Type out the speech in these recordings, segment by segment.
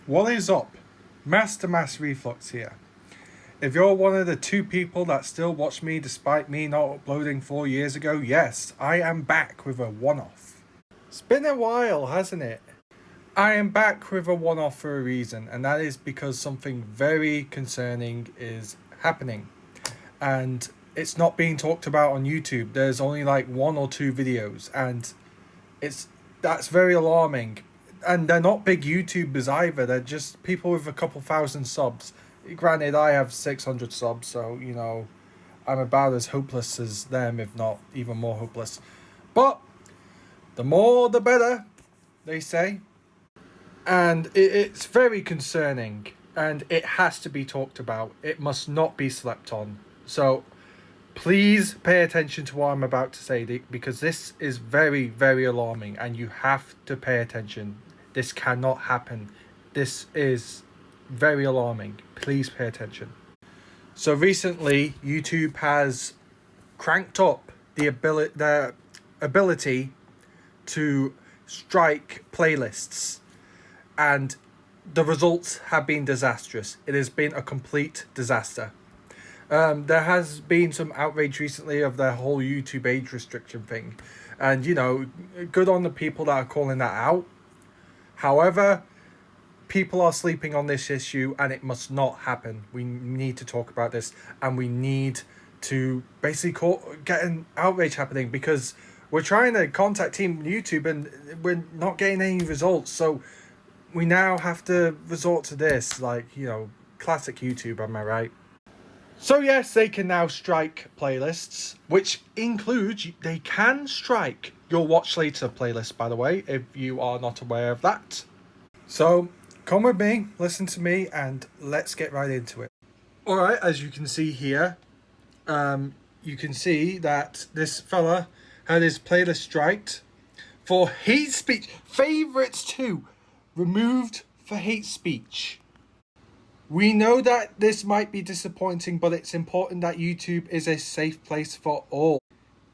What is up? Master Reflux here. If you're one of the 2 people that still watch me despite me not uploading 4 years ago, yes, I am back with a one-off. It's been a while, hasn't it? I am back with a one-off for a reason, and that is because something very concerning is happening. And it's not being talked about on YouTube. There's only like 1 or 2 videos, and that's very alarming. And they're not big YouTubers either. They're just people with a couple thousand subs. Granted, I have 600 subs, so, I'm about as hopeless as them, if not even more hopeless. But the more the better, they say. And it's very concerning, and it has to be talked about. It must not be slept on. So please pay attention to what I'm about to say, because this is very, very alarming, and you have to pay attention. This cannot happen. This is very alarming. Please pay attention. So recently, YouTube has cranked up their ability to strike playlists, and the results have been disastrous. It has been a complete disaster. There has been some outrage recently of their whole YouTube age restriction thing. And, good on the people that are calling that out. However, people are sleeping on this issue, and it must not happen. We need to talk about this, and we need to basically get an outrage happening, because we're trying to contact Team YouTube, and we're not getting any results. So we now have to resort to this, classic YouTube, am I right? So yes, they can now strike playlists, which includes, they can strike your watch later playlist, by the way, if you are not aware of that. So come with me, listen to me, and let's get right into it. Alright, as you can see here, you can see that this fella had his playlist striked for hate speech. Favorites too, removed for hate speech. We know that this might be disappointing, but it's important that YouTube is a safe place for all.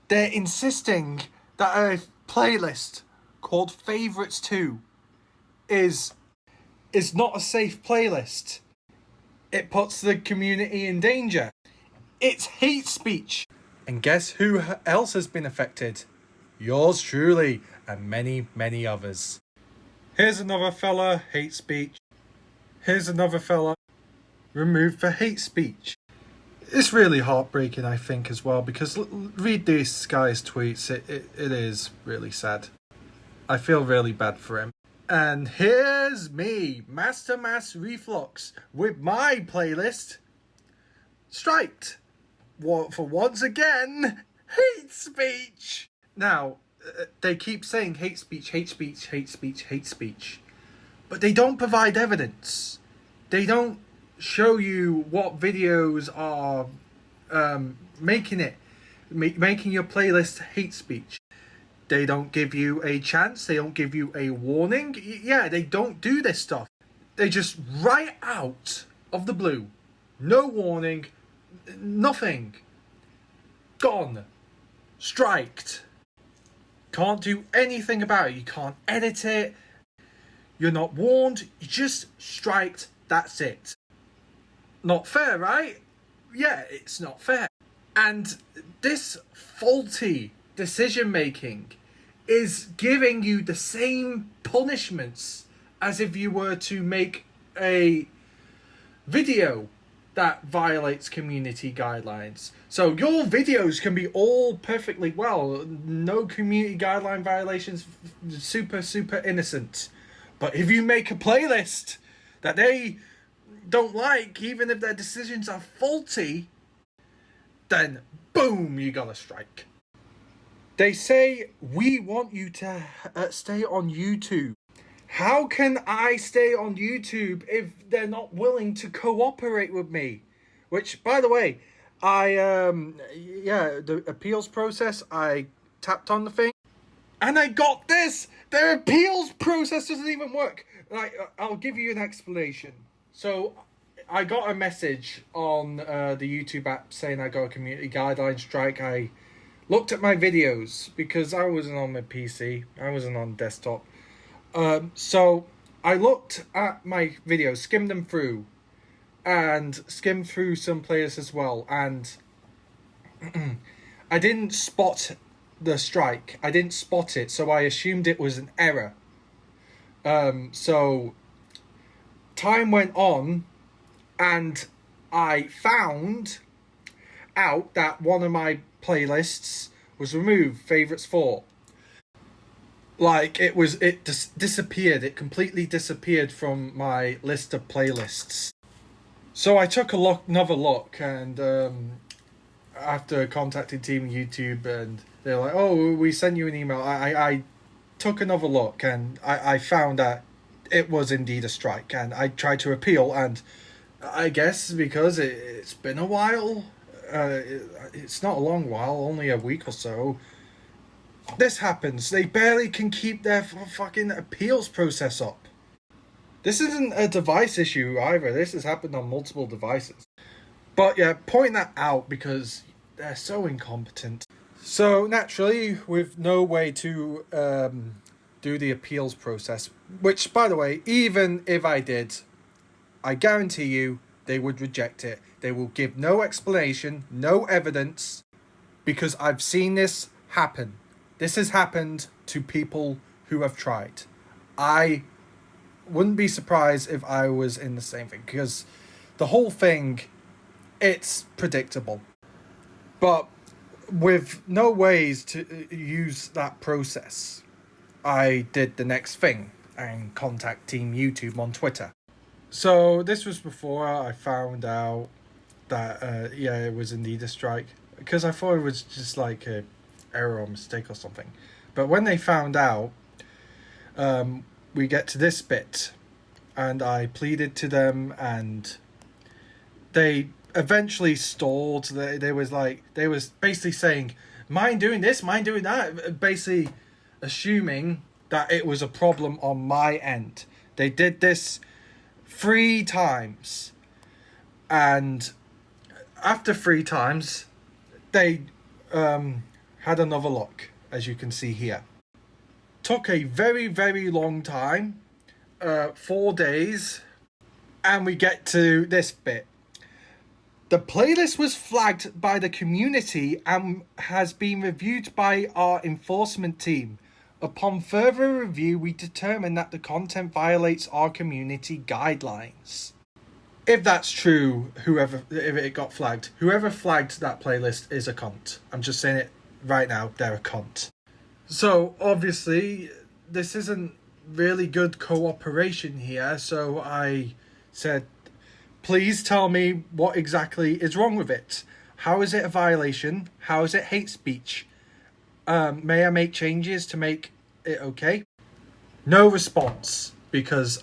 They're insisting that a playlist called Favorites 2 is not a safe playlist. It puts the community in danger. It's hate speech. And guess who else has been affected? Yours truly, and many, many others. Here's another fella, hate speech. Here's another fella, removed for hate speech. It's really heartbreaking, I think, as well, because read this guy's tweets. It is really sad. I feel really bad for him. And here's me, Master Reflux, with my playlist striked for once again hate speech. Now, they keep saying hate speech, hate speech, hate speech, hate speech, but they don't provide evidence. They don't show you what videos are making your playlist hate speech. They don't give you a chance. They don't give you a warning. Yeah, they don't do this stuff. They just write out of the blue. No warning. Nothing. Gone. Striked. Can't do anything about it. You can't edit it. You're not warned. You just striked. That's it. Not fair, right? Yeah, it's not fair. And this faulty decision making is giving you the same punishments as if you were to make a video that violates community guidelines. So your videos can be all perfectly well, no community guideline violations, super, super innocent. But if you make a playlist that they don't like, even if their decisions are faulty, then boom, you got a strike. They say, we want you to stay on YouTube. How can I stay on YouTube if they're not willing to cooperate with me? Which, by the way, the appeals process, I tapped on the thing, and I got this! Their appeals process doesn't even work. I'll give you an explanation. So, I got a message on the YouTube app saying I got a community guideline strike. I looked at my videos because I wasn't on my PC. I wasn't on desktop. So I looked at my videos, skimmed them through, and skimmed through some playlists as well, and I didn't spot the strike. I didn't spot it, so I assumed it was an error. So time went on, and I found out that one of my playlists was removed, Favorites 4. Like, it just disappeared. It completely disappeared from my list of playlists. So I took another look, and after contacting Team YouTube, and they're like, oh, we sent you an email. I took another look, and I found that it was indeed a strike, and I tried to appeal, and I guess because it's been a while, it's not a long while, only a week or so, this happens. They barely can keep their fucking appeals process up. This isn't a device issue either. This has happened on multiple devices. But yeah, point that out because they're so incompetent. So naturally, with no way to do the appeals process, which, by the way, even if I did, I guarantee you they would reject it. They will give no explanation, no evidence, because I've seen this happen. This has happened to people who have tried. I wouldn't be surprised if I was in the same thing, because the whole thing, it's predictable. But with no ways to use that process, I did the next thing and contact Team YouTube on Twitter. So this was before I found out that it was indeed a strike, because I thought it was just like a error or mistake or something. But when they found out, we get to this bit, and I pleaded to them, and they eventually stalled. They was basically saying, mind doing this, mind doing that, basically assuming that it was a problem on my end. They did this 3 times, and after 3 times they had another look, as you can see here. Took a very, very long time, 4 days, and we get to this bit. The playlist was flagged by the community and has been reviewed by our enforcement team. Upon further review, we determined that the content violates our community guidelines. If that's true, if it got flagged, whoever flagged that playlist is a cunt. I'm just saying it right now, they're a cunt. So, obviously, this isn't really good cooperation here, so I said, please tell me what exactly is wrong with it. How is it a violation? How is it hate speech? May I make changes to make it okay? No response, because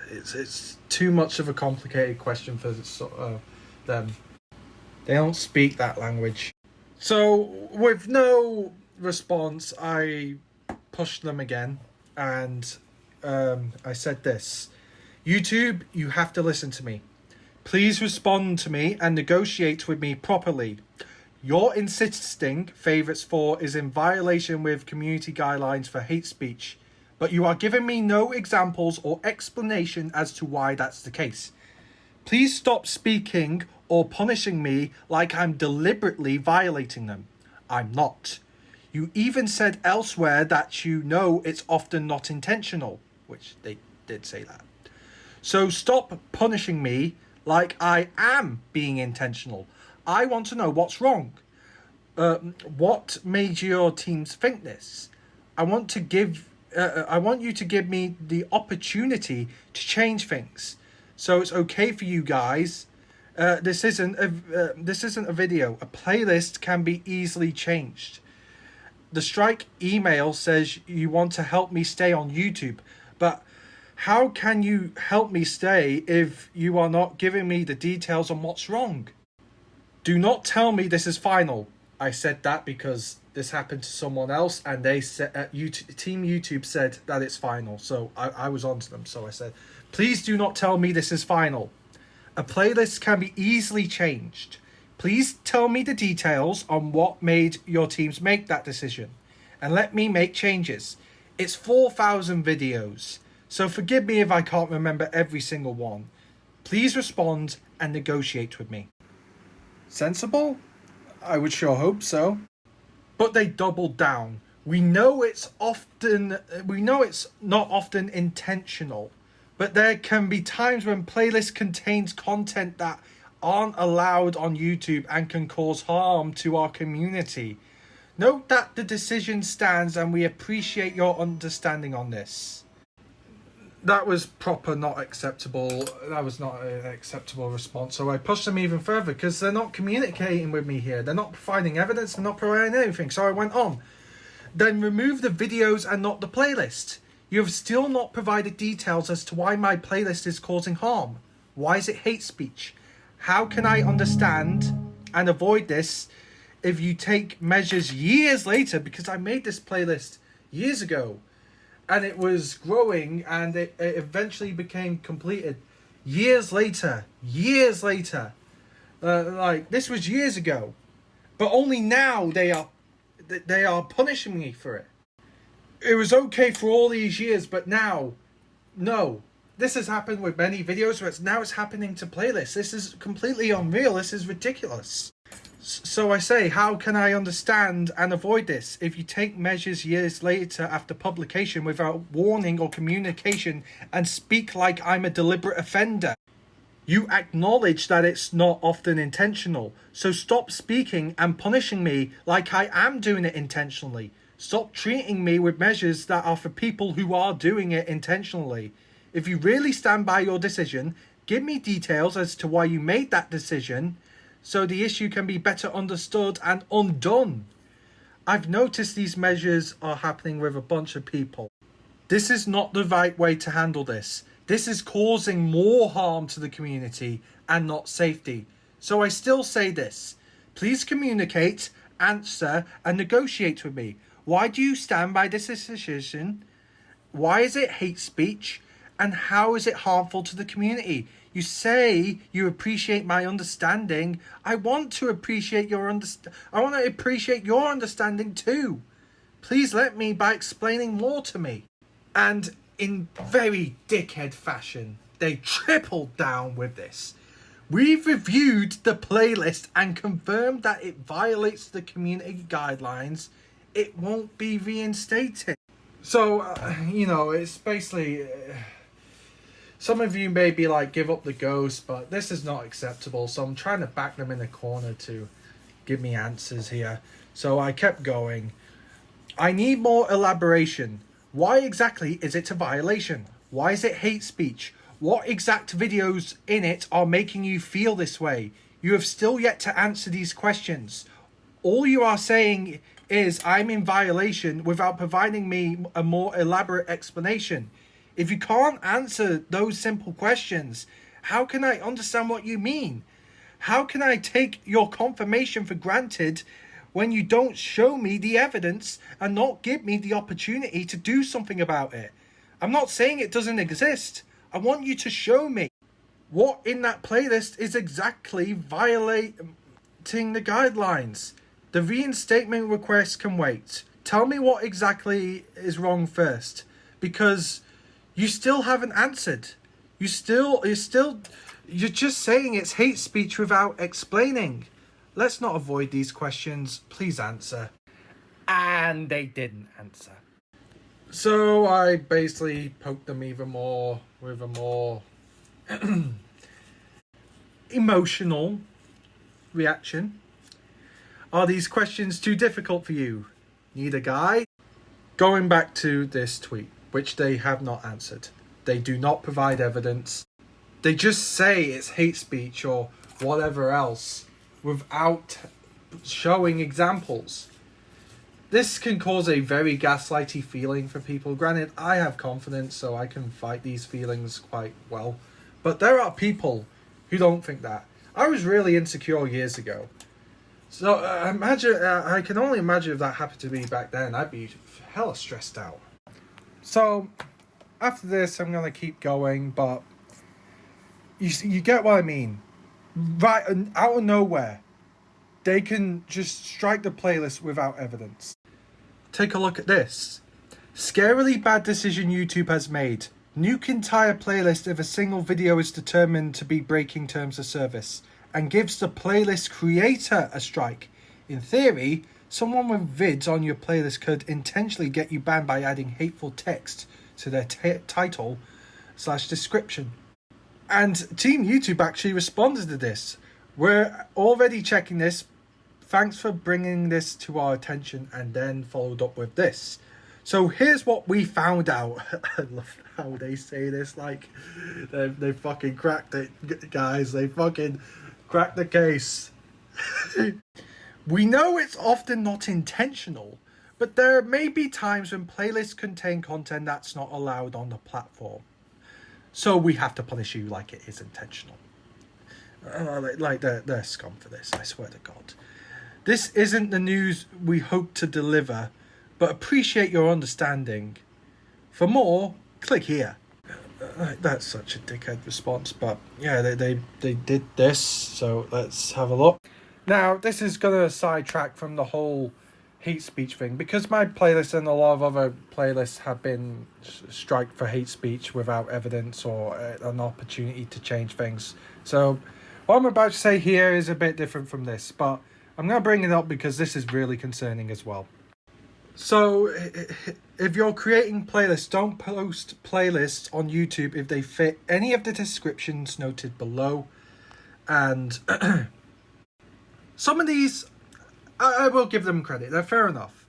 it's too much of a complicated question for them. They don't speak that language. So, with no response, I pushed them again, and I said this. YouTube, you have to listen to me. Please respond to me and negotiate with me properly. Your insisting Favorites 4 is in violation with community guidelines for hate speech, but you are giving me no examples or explanation as to why that's the case. Please stop speaking or punishing me like I'm deliberately violating them. I'm not. You even said elsewhere that you know it's often not intentional, which they did say that. So stop punishing me like I am being intentional. I want to know what's wrong. What made your teams think this? I want you to give me the opportunity to change things. So it's okay for you guys. This isn't a video. A playlist can be easily changed. The strike email says you want to help me stay on YouTube, but how can you help me stay if you are not giving me the details on what's wrong? Do not tell me this is final. I said that because this happened to someone else, and they said Team YouTube said that it's final. So I was on to them. So I said, please do not tell me this is final. A playlist can be easily changed. Please tell me the details on what made your teams make that decision, and let me make changes. It's 4,000 videos. So forgive me if I can't remember every single one. Please respond and negotiate with me. Sensible? I would sure hope so. But they doubled down. We know it's not often intentional, but there can be times when playlist contains content that aren't allowed on YouTube and can cause harm to our community. Note that the decision stands and we appreciate your understanding on this. That was not acceptable. That was not an acceptable response. So I pushed them even further because they're not communicating with me here. They're not providing evidence. They're not providing anything. So I went on. Then remove the videos and not the playlist. You have still not provided details as to why my playlist is causing harm. Why is it hate speech? How can I understand and avoid this if you take measures years later? Because I made this playlist years ago. And it was growing and it eventually became completed years later. Like this was years ago. But only now they are punishing me for it. It was okay for all these years, but now, no. This has happened with many videos where now it's happening to playlists. This is completely unreal. This is ridiculous. So I say, how can I understand and avoid this if you take measures years later after publication without warning or communication and speak like I'm a deliberate offender? You acknowledge that it's not often intentional, so stop speaking and punishing me like I am doing it intentionally. Stop treating me with measures that are for people who are doing it intentionally. If you really stand by your decision, give me details as to why you made that decision, so the issue can be better understood and undone. I've noticed these measures are happening with a bunch of people. This is not the right way to handle this. This is causing more harm to the community and not safety. So I still say this. Please communicate, answer, and negotiate with me. Why do you stand by this decision? Why is it hate speech? And how is it harmful to the community? You say you appreciate my understanding. I want to appreciate your understanding too. Please let me by explaining more to me. And in very dickhead fashion, they tripled down with this. We've reviewed the playlist and confirmed that it violates the community guidelines. It won't be reinstated. So, it's basically... some of you may be like, give up the ghost, but this is not acceptable. So I'm trying to back them in the corner to give me answers here. So I kept going. I need more elaboration. Why exactly is it a violation? Why is it hate speech? What exact videos in it are making you feel this way? You have still yet to answer these questions. All you are saying is I'm in violation without providing me a more elaborate explanation. If you can't answer those simple questions, how can I understand what you mean? How can I take your confirmation for granted when you don't show me the evidence and not give me the opportunity to do something about it? I'm not saying it doesn't exist. I want you to show me what in that playlist is exactly violating the guidelines. The reinstatement request can wait. Tell me what exactly is wrong first, because you still haven't answered. You're just saying it's hate speech without explaining. Let's not avoid these questions. Please answer. And they didn't answer. So I basically poked them even more with a more emotional reaction. Are these questions too difficult for you? Need a guide? Going back to this tweet, which they have not answered. They do not provide evidence. They just say it's hate speech or whatever else without showing examples. This can cause a very gaslighty feeling for people. Granted, I have confidence, so I can fight these feelings quite well. But there are people who don't think that. I was really insecure years ago. So I can only imagine if that happened to me back then. I'd be hella stressed out. So after this, I'm going to keep going, but you get what I mean. Right out of nowhere, they can just strike the playlist without evidence. Take a look at this. Scarily bad decision YouTube has made. Nuke entire playlist if a single video is determined to be breaking terms of service, and gives the playlist creator a strike. In theory, someone with vids on your playlist could intentionally get you banned by adding hateful text to their title/description. And Team YouTube actually responded to this. We're already checking this. Thanks for bringing this to our attention, and then followed up with this. So here's what we found out. I love how they say this, like they fucking cracked it, guys. They fucking cracked the case. We know it's often not intentional, but there may be times when playlists contain content that's not allowed on the platform. So we have to punish you like it is intentional. Like they're scum for this, I swear to God. This isn't the news we hope to deliver, but appreciate your understanding. For more, click here. That's such a dickhead response, but yeah, they did this, so let's have a look. Now, this is going to sidetrack from the whole hate speech thing, because my playlist and a lot of other playlists have been striked for hate speech without evidence or an opportunity to change things. So what I'm about to say here is a bit different from this, but I'm going to bring it up because this is really concerning as well. So if you're creating playlists, don't post playlists on YouTube if they fit any of the descriptions noted below. And some of these, I will give them credit, they're fair enough.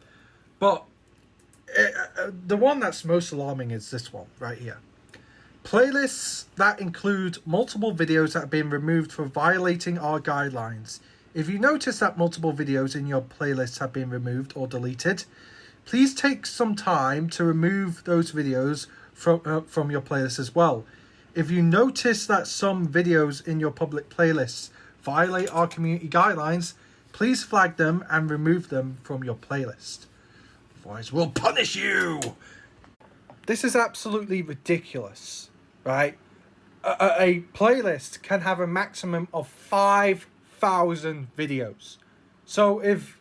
But the one that's most alarming is this one right here. Playlists that include multiple videos that have been removed for violating our guidelines. If you notice that multiple videos in your playlist have been removed or deleted, please take some time to remove those videos from your playlist as well. If you notice that some videos in your public playlists violate our community guidelines, please flag them and remove them from your playlist. Otherwise, we'll punish you! This is absolutely ridiculous, right? A playlist can have a maximum of 5,000 videos. So if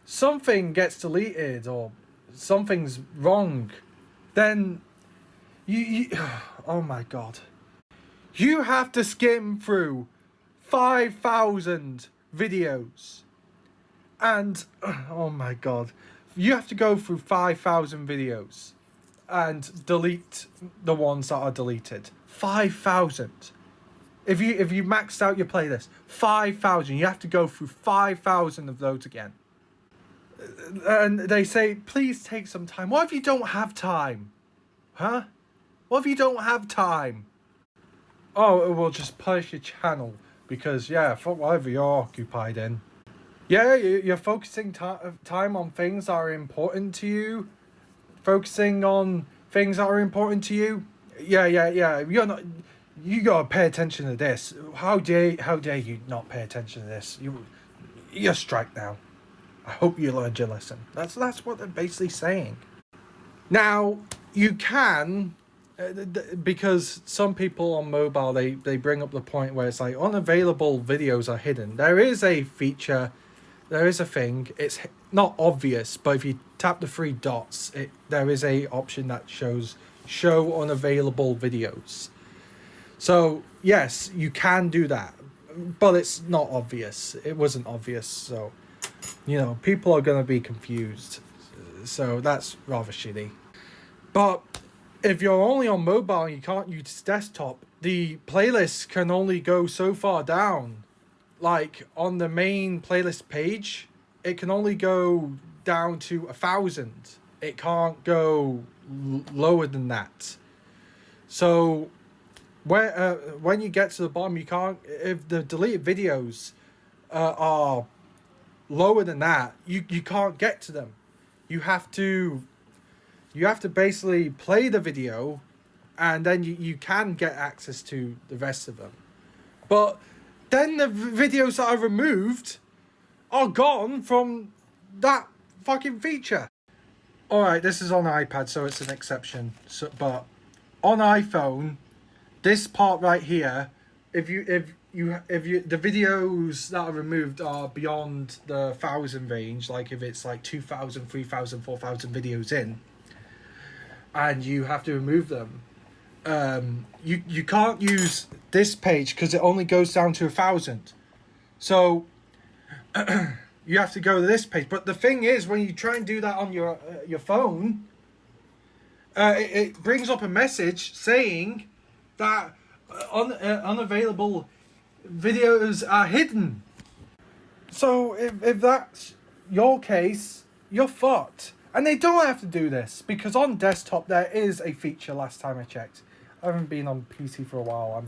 something gets deleted or something's wrong, then you oh my God, you have to skim through 5,000 videos, and oh my God, you have to go through 5,000 videos and delete the ones that are deleted. 5,000. If you maxed out your playlist, 5,000, you have to go through 5,000 of those again. And they say, please take some time. What if you don't have time? Huh? What if you don't have time? Oh, it will just punish your channel because, yeah, for whatever you're occupied in. Yeah, you're focusing time on things that are important to you. Focusing on things that are important to you. Yeah. You're not. You gotta pay attention to this. How dare you not pay attention to this? You're strike now. I hope you learned your lesson. That's what they're basically saying. Now, you can, because some people on mobile, they bring up the point where it's like unavailable videos are hidden. There is a feature, there is a thing. It's not obvious, but if you tap the three dots, there is a option that shows show unavailable videos. So yes, you can do that, but it's not obvious. It wasn't obvious, so people are going to be confused. So that's rather shitty. But if you're only on mobile and you can't use desktop, the playlist can only go so far down. Like on the main playlist page, it can only go down to 1,000. It can't go lower than that. So when you get to the bottom, you can't. If the deleted videos are lower than that, you can't get to them. You have to basically play the video, and then you can get access to the rest of them. But then the videos that are removed are gone from that fucking feature. Alright, this is on iPad, so it's an exception. But on iPhone, this part right here, if you the videos that are removed are beyond the 1,000 range, like if it's like 2,000, 3,000, 4,000 videos in, and you have to remove them, you can't use this page because it only goes down to 1,000. So you have to go to this page. But the thing is, when you try and do that on your phone, it brings up a message saying that unavailable videos are hidden. So if that's your case, you're fucked. And they don't have to do this, because on desktop there is a feature last time I checked. I haven't been on PC for a while.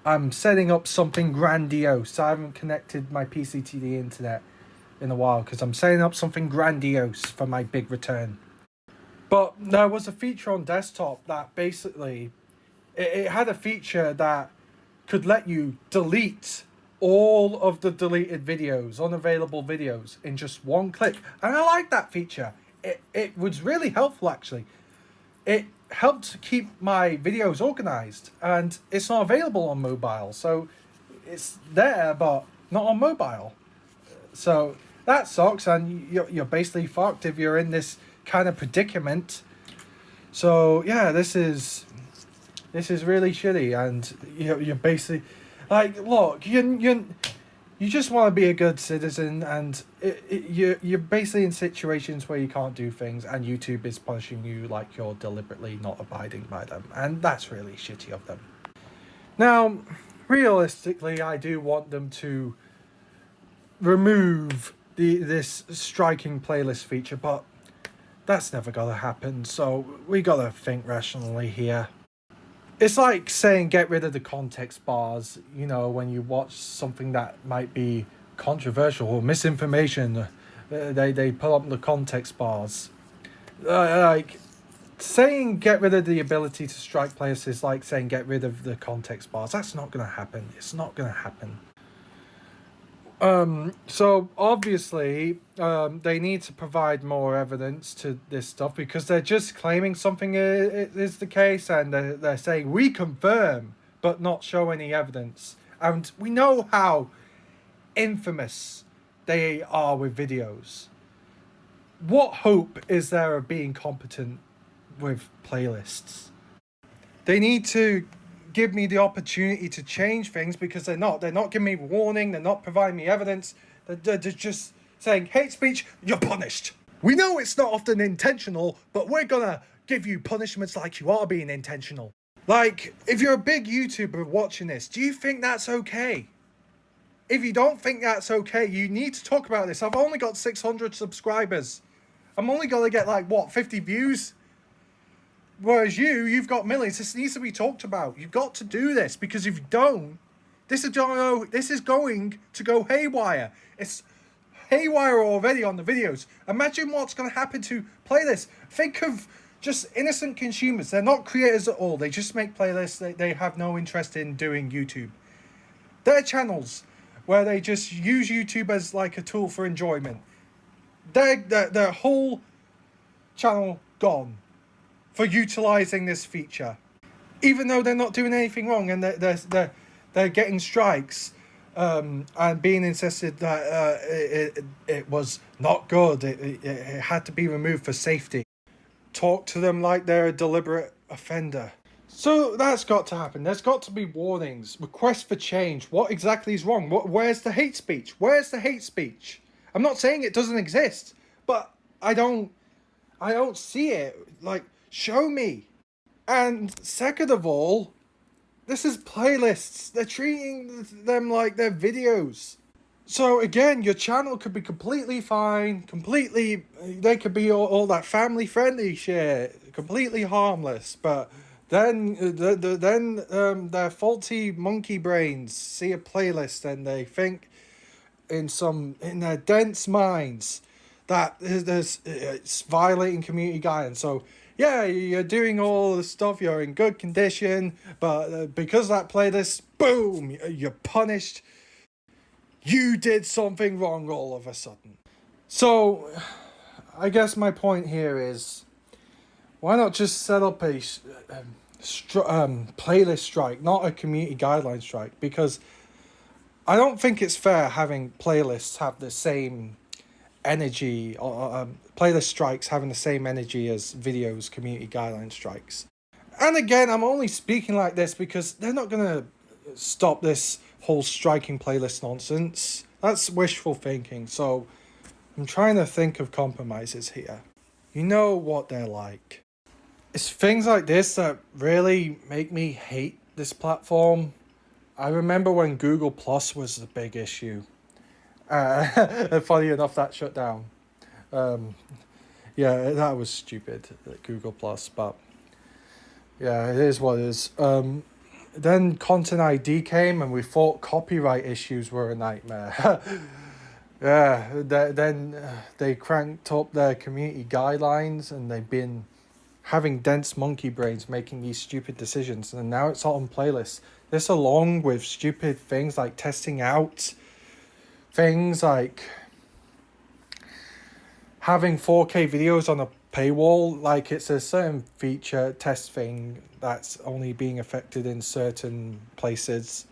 I'm setting up something grandiose. I haven't connected my PC to the internet in a while because I'm setting up something grandiose for my big return. But there was a feature on desktop that basically, it had a feature that could let you delete all of the deleted videos, unavailable videos, in just one click. And I like that feature. It was really helpful, actually. It helped keep my videos organized, and it's not available on mobile. So it's there, but not on mobile. So that sucks, and you're basically fucked if you're in this kind of predicament. So yeah, this is really shitty, and you're basically like, look, you just want to be a good citizen, and you're basically in situations where you can't do things, and YouTube is punishing you like you're deliberately not abiding by them, and that's really shitty of them. Now, realistically, I do want them to remove this striking playlist feature, but that's never gonna happen, so we gotta think rationally here. It's like saying get rid of the context bars, when you watch something that might be controversial or misinformation, they pull up the context bars. Like, saying get rid of the ability to strike playlists is like saying get rid of the context bars. That's not going to happen. It's not going to happen. So obviously, they need to provide more evidence to this stuff, because they're just claiming something is the case, and they're saying we confirm, but not show any evidence. And we know how infamous they are with videos. What hope is there of being competent with playlists? They need to give me the opportunity to change things, because they're not giving me warning, they're not providing me evidence, they're just saying hate speech, you're punished. We know it's not often intentional, but we're gonna give you punishments like you are being intentional. Like, if you're a big YouTuber watching this, do you think that's okay? If you don't think that's okay, you need to talk about this. I've only got 600 subscribers. I'm only gonna get 50 views? Whereas you've got millions. This needs to be talked about. You've got to do this, because if you don't, this is going to go haywire. It's haywire already on the videos. Imagine what's going to happen to playlists. Think of just innocent consumers. They're not creators at all. They just make playlists. They have no interest in doing YouTube. They're channels where they just use YouTube as like a tool for enjoyment. Their whole channel gone for utilizing this feature, even though they're not doing anything wrong, and they're getting strikes, and being insisted that it was not good. It had to be removed for safety. Talk to them like they're a deliberate offender. So that's got to happen. There's got to be warnings, requests for change. What exactly is wrong? Where's the hate speech? Where's the hate speech? I'm not saying it doesn't exist, but I don't see it. Like, show me. And second of all, this is playlists. They're treating them like they're videos. So again, your channel could be completely fine, they could be all that family friendly shit, completely harmless, but then their faulty monkey brains see a playlist and they think in their dense minds that it's violating community guidelines. So yeah, you're doing all the stuff, you're in good condition, but because of that playlist, boom, you're punished. You did something wrong all of a sudden. So, I guess my point here is, why not just set up a playlist strike, not a community guideline strike? Because I don't think it's fair having playlists have the same energy, or playlist strikes having the same energy as videos community guideline strikes. And again, I'm only speaking like this because they're not going to stop this whole striking playlist nonsense. That's wishful thinking. So I'm trying to think of compromises here. You know what they're like. It's things like this that really make me hate this platform. I remember when Google Plus was the big issue. Funny enough, that shut down. Yeah, that was stupid, Google Plus, but yeah, it is what it is. Then Content ID came and we thought copyright issues were a nightmare. Yeah, then they cranked up their community guidelines and they've been having dense monkey brains making these stupid decisions, and now it's all on playlists. This along with stupid things like testing out things like having 4K videos on a paywall, like it's a certain feature test thing that's only being affected in certain places.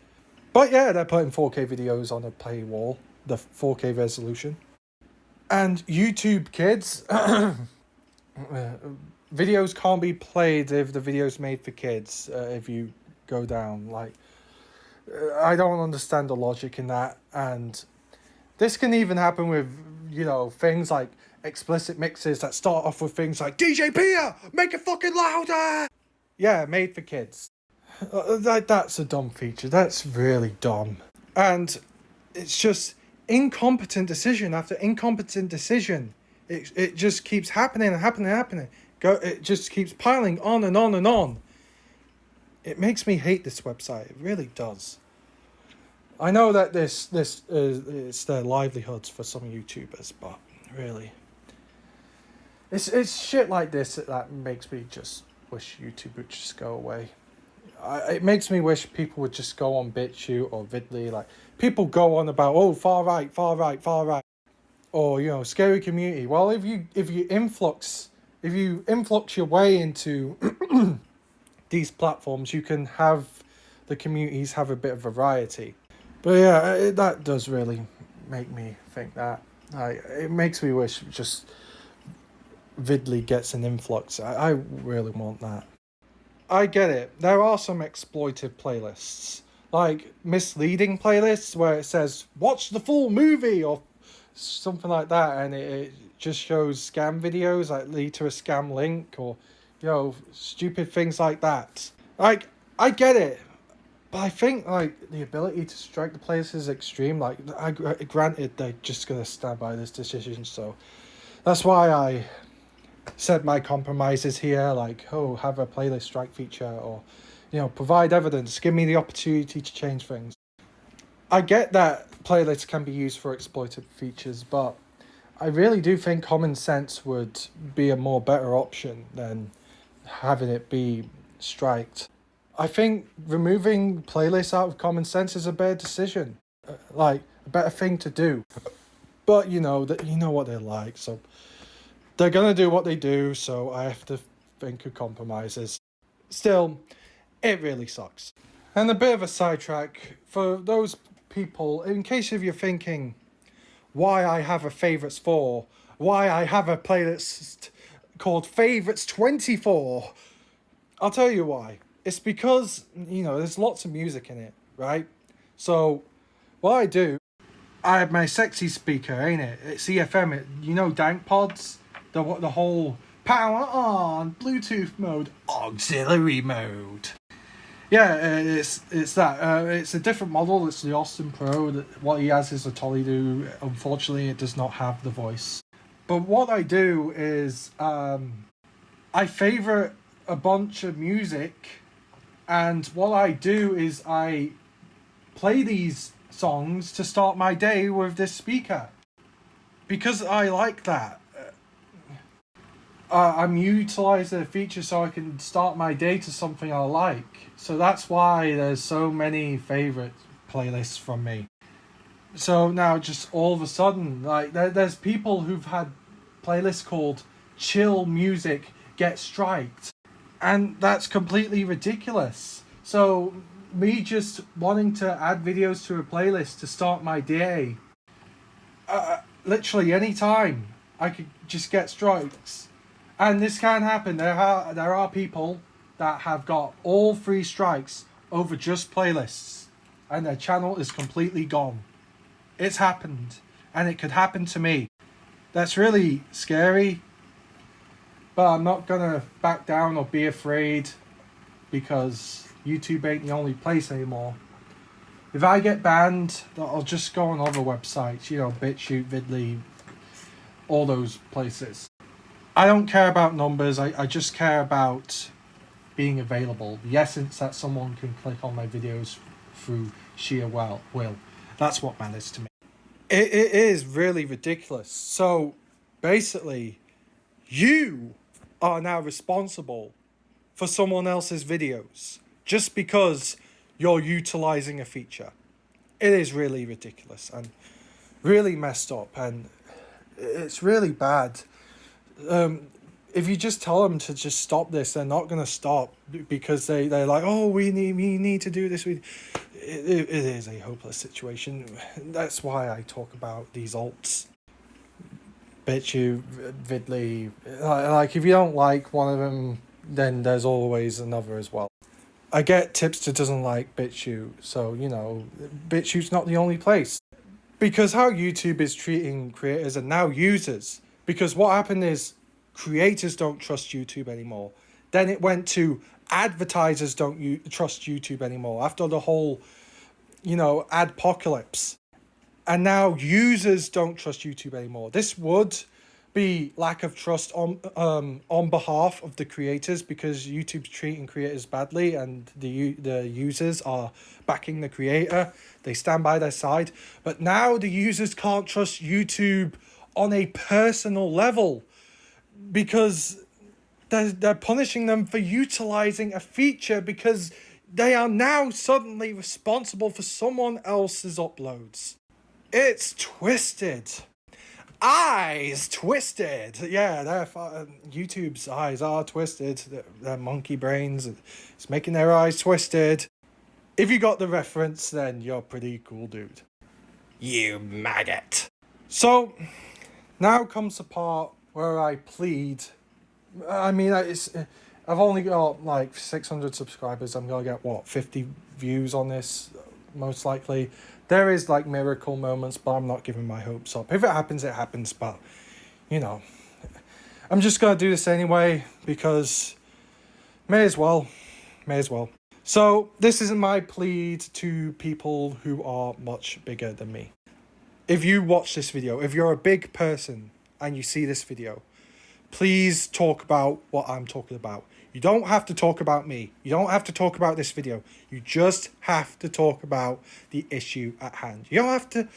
But yeah, they're putting 4K videos on a paywall, the 4K resolution. And YouTube kids, videos can't be played if the video's made for kids, if you go down. Like, I don't understand the logic in that. And this can even happen with, things like explicit mixes that start off with things like DJ plea, make it fucking louder. Yeah, made for kids. That's a dumb feature. That's really dumb. And it's just incompetent decision after incompetent decision. It just keeps happening and happening and happening. It just keeps piling on and on and on. It makes me hate this website. It really does. I know that this it's their livelihoods for some YouTubers, but really, it's shit like this that makes me just wish YouTube would just go away. It makes me wish people would just go on BitChute or Vidly. Like, people go on about far right, or scary community. Well, if you influx your way into these platforms, you can have the communities have a bit of variety. But yeah, that does really make me think that. It makes me wish just Vidly gets an influx. I really want that. I get it. There are some exploitive playlists, like misleading playlists where it says, watch the full movie or something like that, and it just shows scam videos that lead to a scam link, or, stupid things like that. Like, I get it. But I think, the ability to strike the players is extreme. Granted, they're just going to stand by this decision, so that's why I said my compromises here, have a playlist strike feature, or, provide evidence, give me the opportunity to change things. I get that playlists can be used for exploitive features, but I really do think common sense would be a more better option than having it be striked. I think removing playlists out of common sense is a better decision, a better thing to do. But you know what they're like, so they're gonna do what they do. So I have to think of compromises. Still, it really sucks. And a bit of a sidetrack for those people, in case if you're thinking why I have a favorites for, why I have a playlist called Favorites 24. I'll tell you why. It's because, there's lots of music in it, right? So, what I do, I have my sexy speaker, ain't it? It's EFM, dank pods? The whole power on, Bluetooth mode, auxiliary mode. Yeah, it's that. It's a different model. It's the Austin Pro. What he has is a Toledo. Unfortunately, it does not have the voice. But what I do is I favorite a bunch of music, and what I do is I play these songs to start my day with this speaker, because I like that. I'm utilising the feature so I can start my day to something I like. So that's why there's so many favourite playlists from me. So now just all of a sudden, there's people who've had playlists called Chill Music Get Striked. And that's completely ridiculous. So me just wanting to add videos to a playlist to start my day, literally any time I could just get strikes. And this can happen. There are people that have got all 3 strikes over just playlists, and their channel is completely gone. It's happened, and it could happen to me. That's really scary, but I'm not gonna back down or be afraid, because YouTube ain't the only place anymore. If I get banned, I'll just go on other websites, you know, BitChute, Vidly, all those places. I don't care about numbers, I just care about being available. The essence that someone can click on my videos through sheer will. That's what matters to me. It is really ridiculous. So basically, you are now responsible for someone else's videos just because you're utilizing a feature. It is really ridiculous and really messed up, and it's really bad. If you just tell them to just stop this, they're not going to stop, because they're like, oh, we need to do this. It is a hopeless situation. That's why I talk about these alts. BitChute, Vidly. Like, if you don't like one of them, then there's always another as well. I get Tipster doesn't like BitChute, so, you know, BitChute's not the only place. Because how YouTube is treating creators and now users. Because what happened is creators don't trust YouTube anymore. Then it went to advertisers don't trust YouTube anymore after the whole, you know, adpocalypse. And now users don't trust YouTube anymore. This would be lack of trust on behalf of the creators, because YouTube's treating creators badly and the users are backing the creator. They stand by their side. But now the users can't trust YouTube on a personal level, because they're punishing them for utilizing a feature, because they are now suddenly responsible for someone else's uploads. It's twisted. Eyes twisted. Yeah, YouTube's eyes are twisted. Their monkey brains, it's making their eyes twisted. If you got the reference, then you're pretty cool, dude. You maggot. So now comes the part where I plead. I mean, I've only got like 600 subscribers. I'm gonna get what, 50 views on this, most likely. There is like miracle moments, but I'm not giving my hopes up. If it happens, it happens. But, you know, I'm just gonna do this anyway, because may as well. So this is my plea to people who are much bigger than me. If you watch this video, if you're a big person and you see this video, please talk about what I'm talking about. You don't have to talk about me. You don't have to talk about this video. You just have to talk about the issue at hand. You don't have to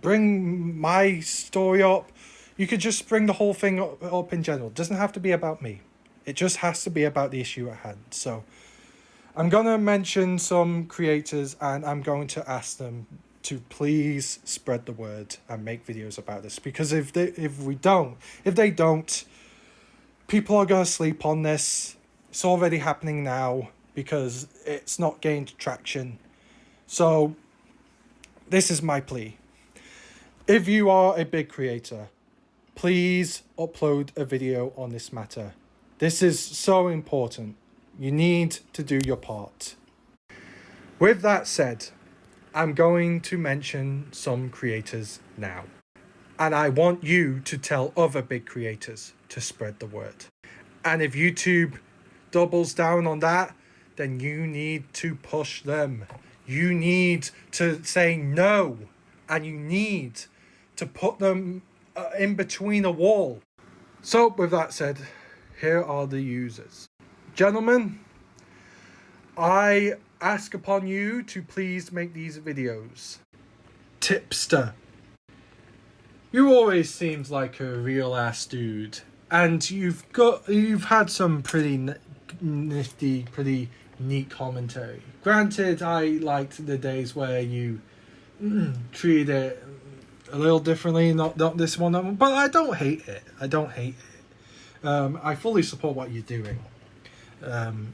bring my story up. You could just bring the whole thing up in general. It doesn't have to be about me. It just has to be about the issue at hand. So I'm going to mention some creators, and I'm going to ask them to please spread the word and make videos about this. Because if they don't, people are going to sleep on this. It's already happening now because it's not gained traction. So this is my plea. If you are a big creator, please upload a video on this matter. This is so important. You need to do your part. With that said, I'm going to mention some creators now. And I want you to tell other big creators to spread the word. And if YouTube doubles down on that, then you need to push them. You need to say no, and you need to put them in between a wall. So with that said, here are the users. Gentlemen, I ask upon you to please make these videos. Tipster. You always seems like a real ass dude, and you've had some pretty nifty, pretty neat commentary. Granted, I liked the days where you treated it a little differently, not this one, but I don't hate it. I fully support what you're doing.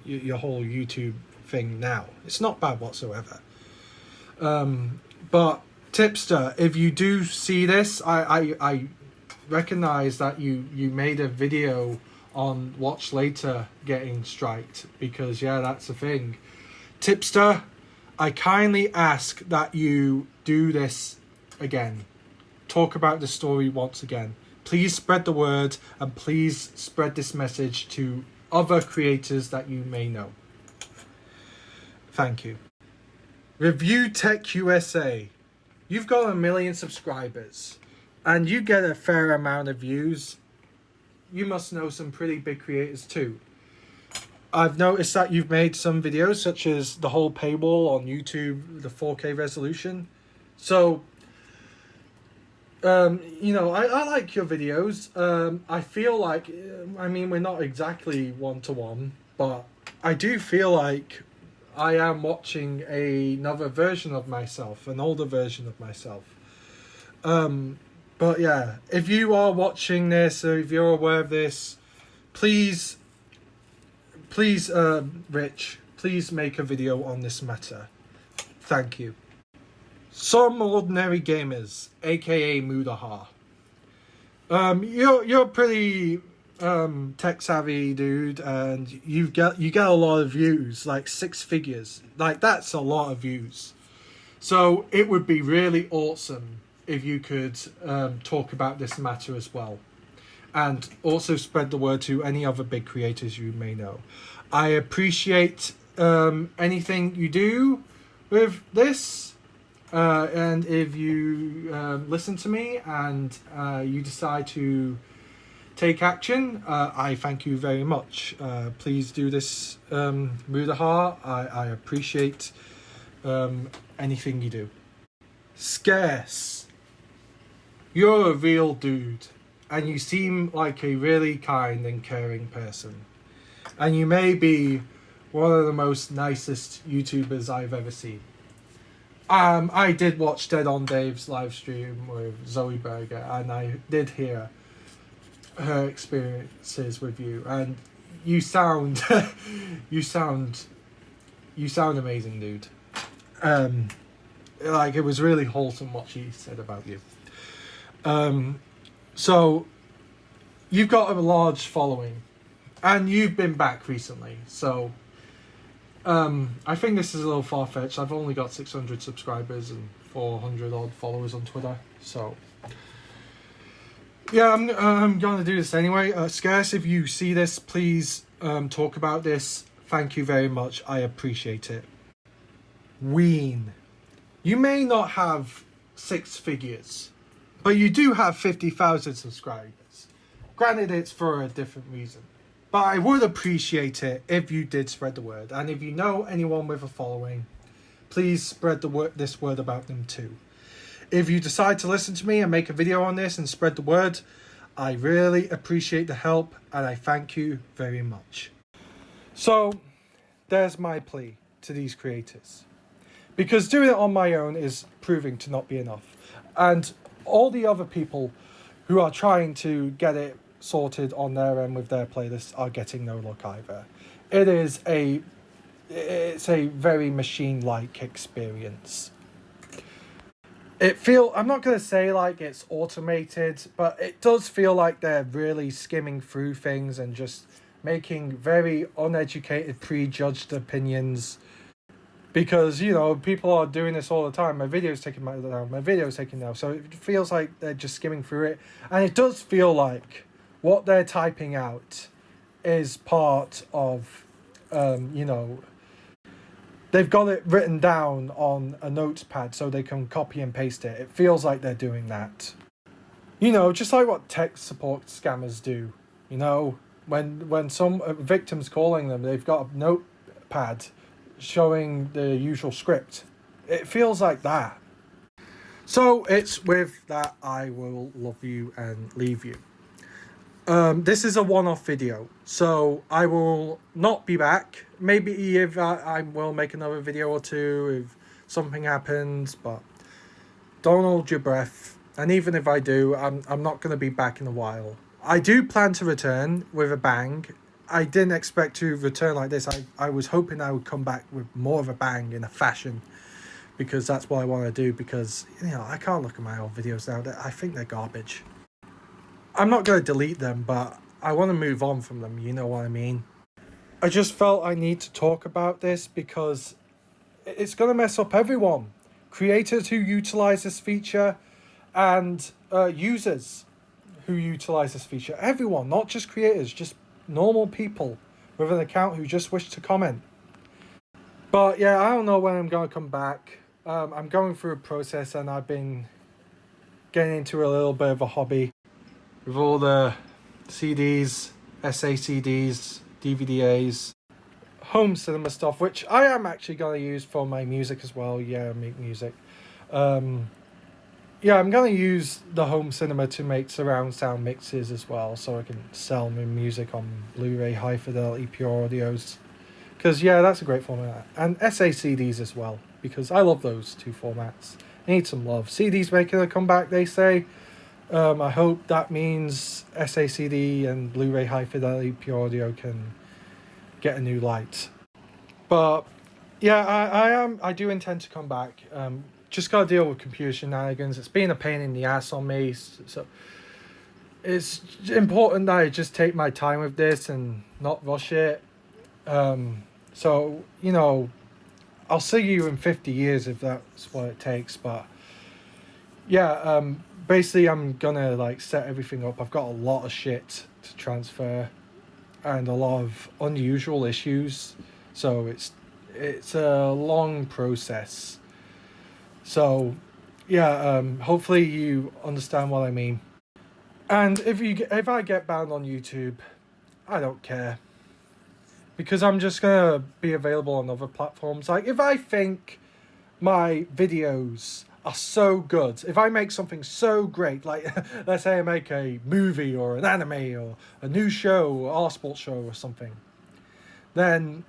Your whole YouTube thing now. It's not bad whatsoever. But Tipster, if you do see this, I recognize that you made a video on watch later getting striked, because yeah, that's a thing. Tipster, I kindly ask that you do this again. Talk about the story once again. Please spread the word, and please spread this message to other creators that you may know. Thank you. Review Tech USA. You've got 1 million subscribers and you get a fair amount of views. You must know some pretty big creators too. I've noticed that you've made some videos such as the whole paywall on YouTube, the 4K resolution. So, you know, I like your videos. I feel like, I mean, we're not exactly one-to-one, but I do feel like I am watching another version of myself, an older version of myself. But yeah, if you are watching this, or if you're aware of this, please, Rich, please make a video on this matter. Thank you. Some Ordinary Gamers, aka Mudaha. You're pretty tech savvy dude, and you get a lot of views, like 6 figures. Like, that's a lot of views. So it would be really awesome if you could talk about this matter as well, and also spread the word to any other big creators you may know. I appreciate anything you do with this, and if you listen to me and you decide to take action, I thank you very much. Please do this, Mudaha. I appreciate anything you do. Scarce. You're a real dude, and you seem like a really kind and caring person. And you may be one of the most nicest YouTubers I've ever seen. I did watch Dead on Dave's live stream with Zoe Berger, and I did hear her experiences with you, and you sound you sound amazing, dude. Like, it was really wholesome what she said about you. So you've got a large following, and you've been back recently, so I think this is a little far-fetched. I've only got 600 subscribers and 400 odd followers on Twitter, so yeah, I'm gonna do this anyway. Scarce, if you see this, please talk about this. Thank you very much. I appreciate it. Ween. You may not have 6 figures, but you do have 50,000 subscribers. Granted, it's for a different reason, but I would appreciate it if you did spread the word. And if you know anyone with a following, please spread this word about them too. If you decide to listen to me and make a video on this and spread the word, I really appreciate the help, and I thank you very much. So, there's my plea to these creators. Because doing it on my own is proving to not be enough. And all the other people who are trying to get it sorted on their end with their playlists are getting no luck either. It's a very machine-like experience. I'm not going to say like it's automated, but it does feel like they're really skimming through things and just making very uneducated, prejudged opinions. Because, you know, people are doing this all the time. My video's taken down. So it feels like they're just skimming through it. And it does feel like what they're typing out is part of, you know, they've got it written down on a notepad so they can copy and paste it. It feels like they're doing that. You know, just like what tech support scammers do. You know, when some victim's calling them, they've got a notepad showing the usual script. It feels like that. So it's with that I will love you and leave you. This is a one-off video, so I will not be back. Maybe if I will make another video or two if something happens, but don't hold your breath. And even if I do, I'm not going to be back in a while. I do plan to return with a bang. I didn't expect to return like this. I was hoping I would come back with more of a bang in a fashion. because that's what I want to do, because, you know, I can't look at my old videos now. I think they're garbage. I'm not going to delete them, but I want to move on from them, you know what I mean? I just felt I need to talk about this because it's going to mess up everyone. Creators who utilize this feature and users who utilize this feature. Everyone, not just creators, just normal people with an account who just wish to comment. But yeah, I don't know when I'm going to come back. I'm going through a process, and I've been getting into a little bit of a hobby with all the CDs, SACDs, DVDAs, home cinema stuff, which I am actually going to use for my music as well. Yeah, I make music. Yeah, I'm going to use the home cinema to make surround sound mixes as well, so I can sell my music on Blu-ray, high fidelity, pure audios. Because, yeah, that's a great format. And SACDs as well, because I love those two formats. They need some love. CDs making a comeback, they say. I hope that means SACD and Blu-ray high fidelity pure audio can get a new light. But yeah, I do intend to come back. Just gotta deal with computer shenanigans. It's been a pain in the ass on me, so it's important that I just take my time with this and not rush it. So, you know, I'll see you in 50 years if that's what it takes. But yeah, basically I'm gonna like set everything up. I've got a lot of shit to transfer and a lot of unusual issues, so it's a long process. So yeah, hopefully you understand what I mean. And if I get banned on YouTube, I don't care, because I'm just gonna be available on other platforms. Like, if I think my videos are so good, if I make something so great, like let's say I make a movie or an anime or a new show or a sports show or something, then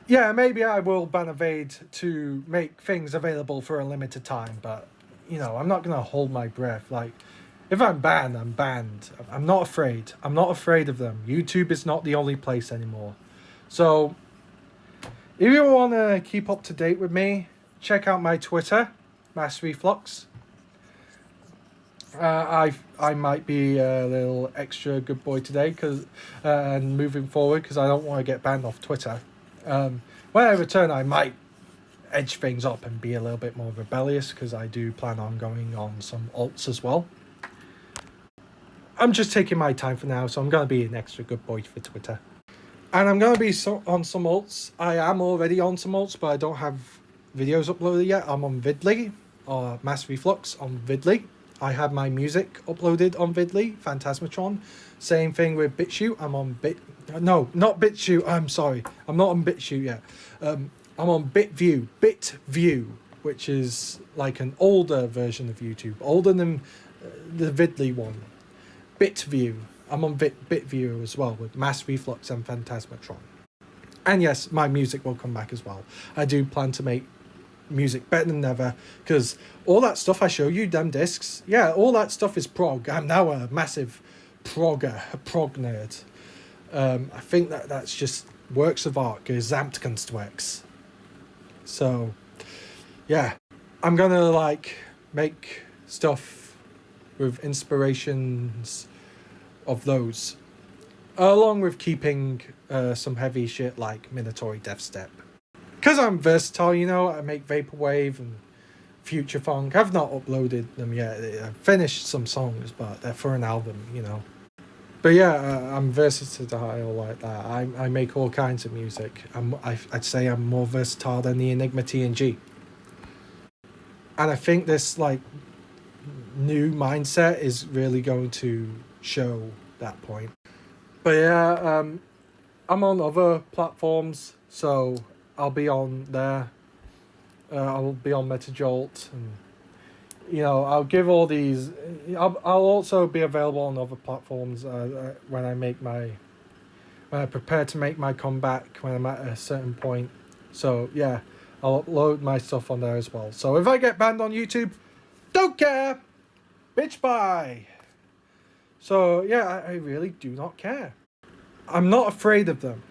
yeah, maybe I will ban evade to make things available for a limited time. But, you know, I'm not gonna hold my breath. Like, if I'm banned, I'm banned. I'm not afraid. I'm not afraid of them. YouTube is not the only place anymore. So if you want to keep up to date with me, check out my Twitter, Mass Reflux. I might be a little extra good boy today, and moving forward, because I don't want to get banned off Twitter. When I return, I might edge things up and be a little bit more rebellious, because I do plan on going on some alts as well. I'm just taking my time for now, so I'm going to be an extra good boy for Twitter. And I'm going to be on some alts. I am already on some alts, but I don't have videos uploaded yet. I'm on Vidly, or Mass Reflux on Vidly. I have my music uploaded on Vidly, Phantasmatron. Same thing with BitChute. I'm on No, not BitChute. I'm sorry. I'm not on BitChute yet. I'm on BitView, which is like an older version of YouTube. Older than the Vidly one. BitView. I'm on BitView as well, with Mass Reflux and Phantasmatron. And yes, my music will come back as well. I do plan to make music better than ever, because all that stuff I show you, them discs, yeah, all that stuff is prog. I'm now a massive prog nerd. I think that's just works of art, Gesamtkunstwerks. So yeah, I'm gonna like make stuff with inspirations of those, along with keeping some heavy shit like Minatory Death Step. Because I'm versatile, you know, I make Vaporwave and Future Funk. I've not uploaded them yet. I've finished some songs, but they're for an album, you know. But yeah, I'm versatile like that. I make all kinds of music. I'd say I'm more versatile than the Enigma TNG. And I think this like new mindset is really going to show that point. But yeah, I'm on other platforms, so I'll be on there. I'll be on Metajolt, and you know, I'll give all these. I'll also be available on other platforms when I prepare to make my comeback, when I'm at a certain point. So yeah, I'll upload my stuff on there as well. So if I get banned on YouTube, don't care, bitch, bye. So yeah, I really do not care. I'm not afraid of them.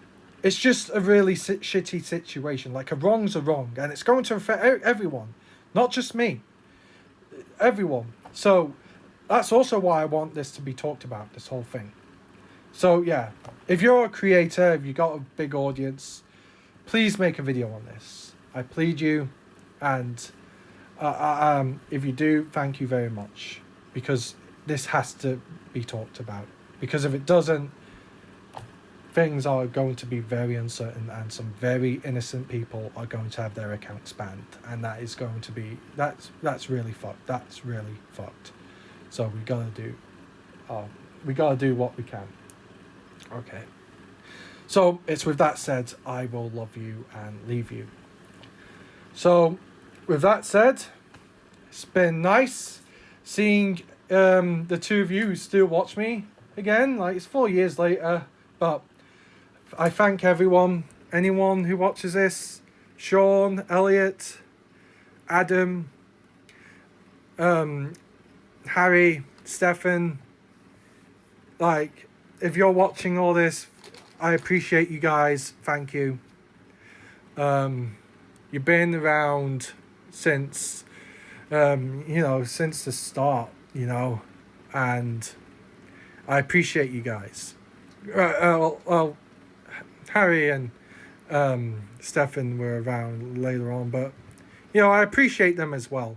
it's just a really shitty situation. Like, a wrong's a wrong, and it's going to affect everyone, not just me, everyone. So that's also why I want this to be talked about, this whole thing. So yeah, if you're a creator, if you got a big audience, please make a video on this. I plead you, and if you do, thank you very much, because this has to be talked about. Because if it doesn't, things are going to be very uncertain, and some very innocent people are going to have their accounts banned, and that is going to be that's really fucked. That's really fucked. So we gotta do what we can. Okay. So it's with that said, I will love you and leave you. So with that said, it's been nice seeing the two of you who still watch me again. Like, it's 4 years later, but I thank anyone who watches this: Sean, Elliot, Adam, Harry, Stefan. Like, if you're watching all this, I appreciate you guys. Thank you. You've been around since, since the start, and I appreciate you guys. Well, Harry and Stefan were around later on, but I appreciate them as well.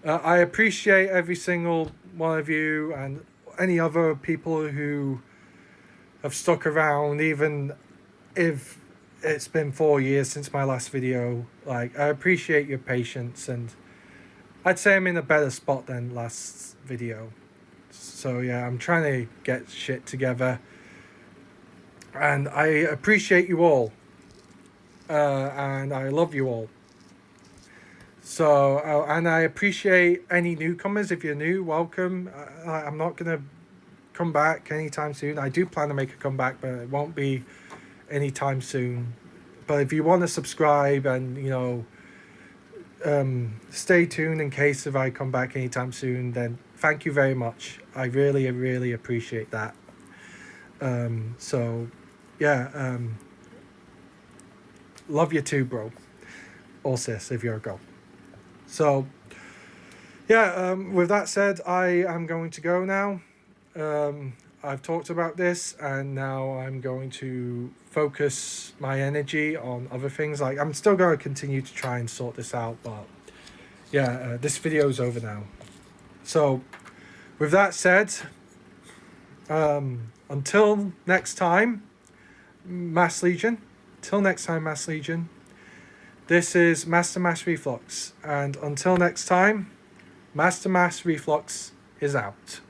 I appreciate every single one of you and any other people who have stuck around, even if it's been 4 years since my last video. Like, I appreciate your patience, and I'd say I'm in a better spot than last video. So yeah, I'm trying to get shit together, and I appreciate you all, and I love you all. So, and I appreciate any newcomers. If you're new, welcome. I'm not going to come back anytime soon. I do plan to make a comeback, but it won't be anytime soon. But if you want to subscribe and, stay tuned in case if I come back anytime soon, then thank you very much. I really, really appreciate that. Love you too, bro. Or sis, if you're a girl. So, yeah, with that said, I am going to go now. I've talked about this, and now I'm going to focus my energy on other things. Like, I'm still going to continue to try and sort this out, but yeah, this video's over now. So, with that said, until next time, Mass Legion. Till next time, Mass Legion. This is Master Mass Reflux, and until next time, Master Mass Reflux is out.